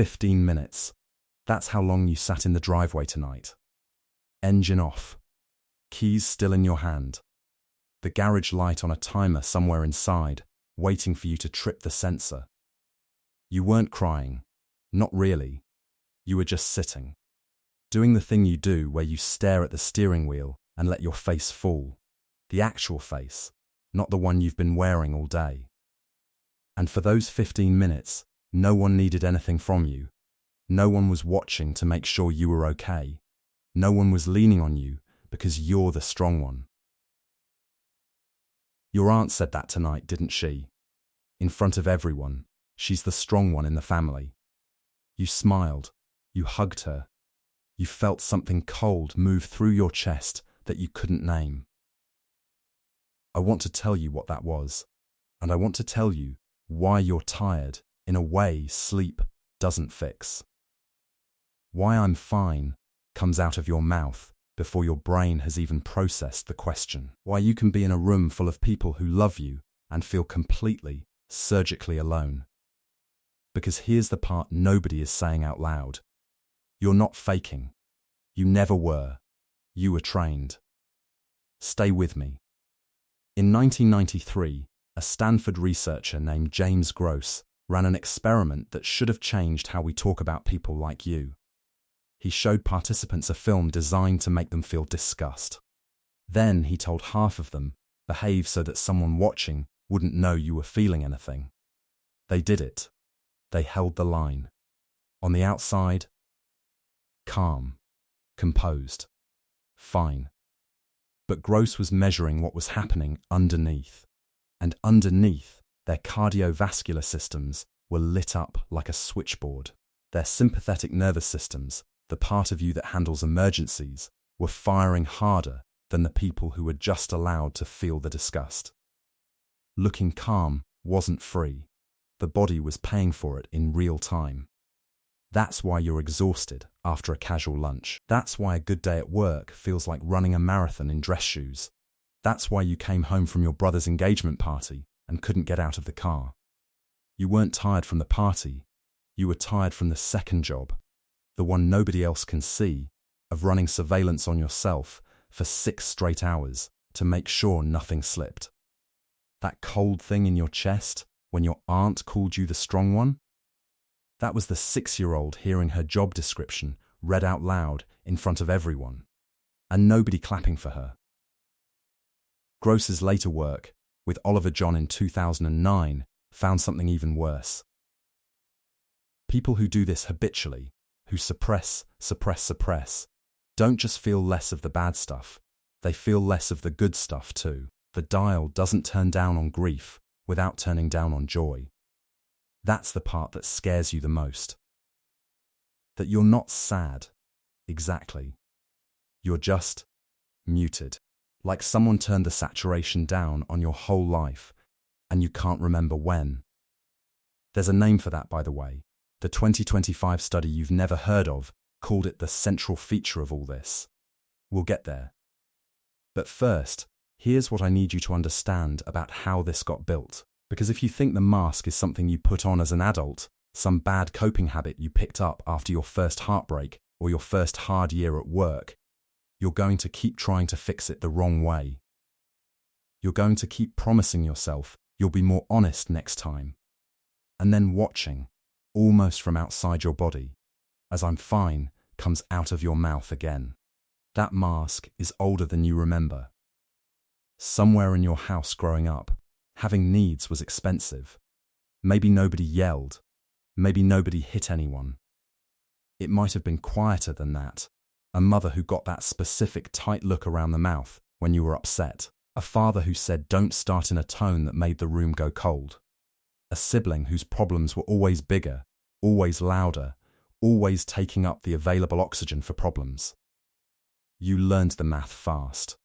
15 minutes. That's how long you sat in the driveway tonight. Engine off. Keys still in your hand. The garage light on a timer somewhere inside, waiting for you to trip the sensor. You weren't crying. Not really. You were just sitting. Doing the thing you do where you stare at the steering wheel and let your face fall. The actual face, not the one you've been wearing all day. And for those 15 minutes, no one needed anything from you. No one was watching to make sure you were okay. No one was leaning on you because you're the strong one. Your aunt said that tonight, didn't she? In front of everyone, she's the strong one in the family. You smiled. You hugged her. You felt something cold move through your chest that you couldn't name. I want to tell you what that was, and I want to tell you why you're tired in a way sleep doesn't fix. Why I'm fine comes out of your mouth before your brain has even processed the question. Why you can be in a room full of people who love you and feel completely, surgically alone. Because here's the part nobody is saying out loud. You're not faking. You never were. You were trained. Stay with me. In 1993, a Stanford researcher named James Gross ran an experiment that should have changed how we talk about people like you. He showed participants a film designed to make them feel disgust. Then he told half of them, behave so that someone watching wouldn't know you were feeling anything. They did it. They held the line. On the outside, calm, composed, fine. But Gross was measuring what was happening underneath. And underneath, their cardiovascular systems were lit up like a switchboard. Their sympathetic nervous systems, the part of you that handles emergencies, were firing harder than the people who were just allowed to feel the disgust. Looking calm wasn't free. The body was paying for it in real time. That's why you're exhausted after a casual lunch. That's why a good day at work feels like running a marathon in dress shoes. That's why you came home from your brother's engagement party and couldn't get out of the car. You weren't tired from the party. You were tired from the second job, the one nobody else can see, of running surveillance on yourself for 6 straight hours to make sure nothing slipped. That cold thing in your chest when your aunt called you the strong one? That was the 6-year-old hearing her job description read out loud in front of everyone, and nobody clapping for her. Gross's later work, with Oliver John in 2009, found something even worse. People who do this habitually, who suppress, don't just feel less of the bad stuff, they feel less of the good stuff too. The dial doesn't turn down on grief without turning down on joy. That's the part that scares you the most. That you're not sad, exactly. You're just muted. Like someone turned the saturation down on your whole life, and you can't remember when. There's a name for that, by the way. The 2025 study you've never heard of called it the central feature of all this. We'll get there. But first, here's what I need you to understand about how this got built. Because if you think the mask is something you put on as an adult, some bad coping habit you picked up after your first heartbreak or your first hard year at work, you're going to keep trying to fix it the wrong way. You're going to keep promising yourself you'll be more honest next time. And then watching, almost from outside your body, as I'm fine comes out of your mouth again. That mask is older than you remember. Somewhere in your house growing up, having needs was expensive. Maybe nobody yelled. Maybe nobody hit anyone. It might have been quieter than that. A mother who got that specific tight look around the mouth when you were upset. A father who said don't start in a tone that made the room go cold. A sibling whose problems were always bigger, always louder, always taking up the available oxygen for problems. You learned the math fast.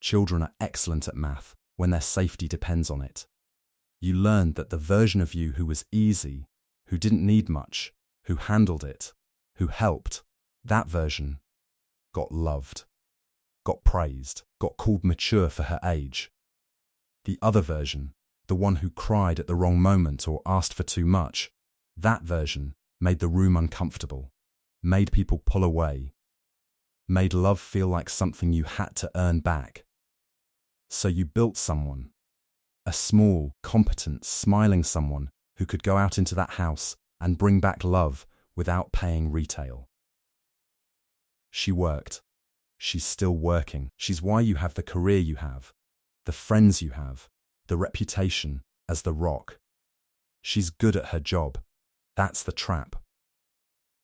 Children are excellent at math when their safety depends on it. You learned that the version of you who was easy, who didn't need much, who handled it, who helped, that version got loved, got praised, got called mature for her age. The other version, the one who cried at the wrong moment or asked for too much, that version made the room uncomfortable, made people pull away, made love feel like something you had to earn back. So you built someone, a small, competent, smiling someone who could go out into that house and bring back love without paying retail. She worked. She's still working. She's why you have the career you have, the friends you have, the reputation as the rock. She's good at her job. That's the trap.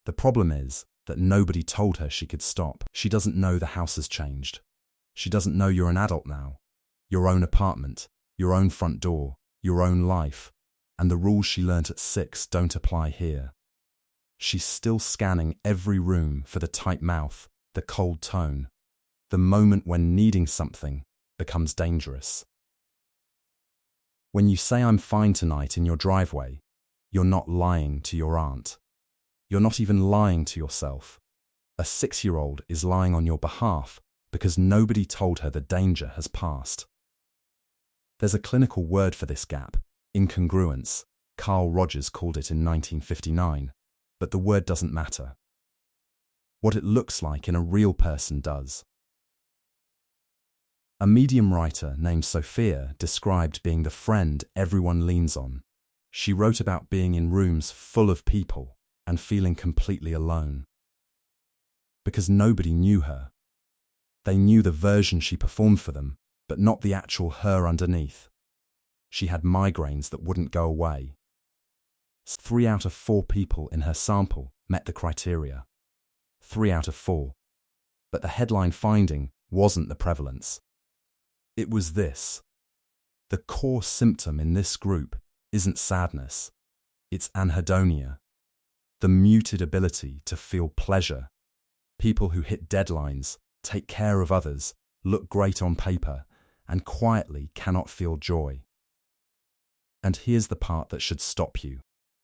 The problem is that nobody told her she could stop. She doesn't know the house has changed. She doesn't know you're an adult now, your own apartment, your own front door, your own life, and the rules she learnt at 6 don't apply here. She's still scanning every room for the tight mouth, the cold tone, the moment when needing something becomes dangerous. When you say "I'm fine tonight" in your driveway, you're not lying to your aunt. You're not even lying to yourself. A 6-year-old is lying on your behalf because nobody told her the danger has passed. There's a clinical word for this gap, incongruence. Carl Rogers called it in 1959, but the word doesn't matter. What it looks like in a real person does. A Medium writer named Sophia described being the friend everyone leans on. She wrote about being in rooms full of people and feeling completely alone. Because nobody knew her. They knew the version she performed for them, but not the actual her underneath. She had migraines that wouldn't go away. 3 out of 4 people in her sample met the criteria. 3 out of 4. But the headline finding wasn't the prevalence. It was this. The core symptom in this group isn't sadness. It's anhedonia. The muted ability to feel pleasure. People who hit deadlines, take care of others, look great on paper, and quietly cannot feel joy. And here's the part that should stop you.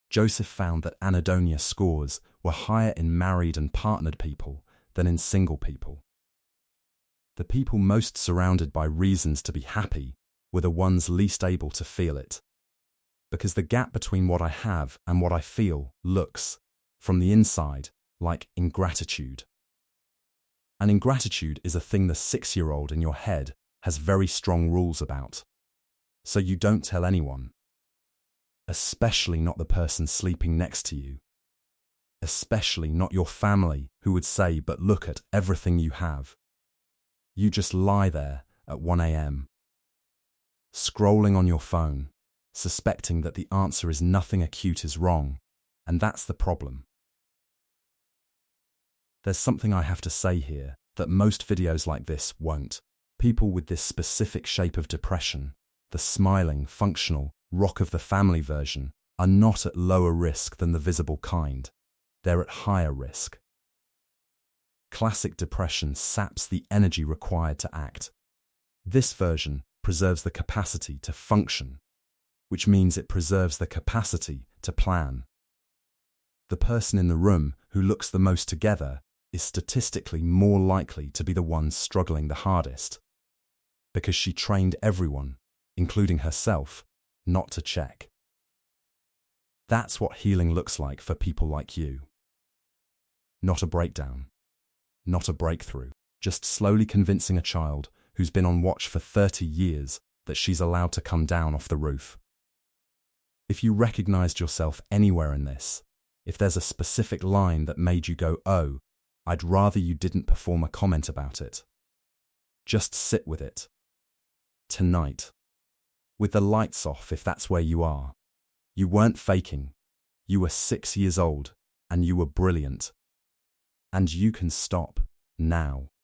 Joseph found that anhedonia scores were higher in married and partnered people than in single people. The people most surrounded by reasons to be happy were the ones least able to feel it. Because the gap between what I have and what I feel looks, from the inside, like ingratitude. And ingratitude is a thing the 6-year-old in your head has very strong rules about. So you don't tell anyone. Especially not the person sleeping next to you. Especially not your family who would say, "But look at everything you have." You just lie there at 1 a.m. scrolling on your phone, suspecting that the answer is nothing acute is wrong, and that's the problem. There's something I have to say here that most videos like this won't. People with this specific shape of depression, the smiling, functional, rock of the family version, are not at lower risk than the visible kind. They're at higher risk. Classic depression saps the energy required to act. This version preserves the capacity to function, which means it preserves the capacity to plan. The person in the room who looks the most together is statistically more likely to be the one struggling the hardest, because she trained everyone, including herself, not to check. That's what healing looks like for people like you. Not a breakdown. Not a breakthrough. Just slowly convincing a child who's been on watch for 30 years that she's allowed to come down off the roof. If you recognized yourself anywhere in this, if there's a specific line that made you go, "Oh, I'd rather you didn't perform a comment about it." Just sit with it. Tonight. With the lights off if that's where you are. You weren't faking. You were 6 years old, and you were brilliant. And you can stop, now.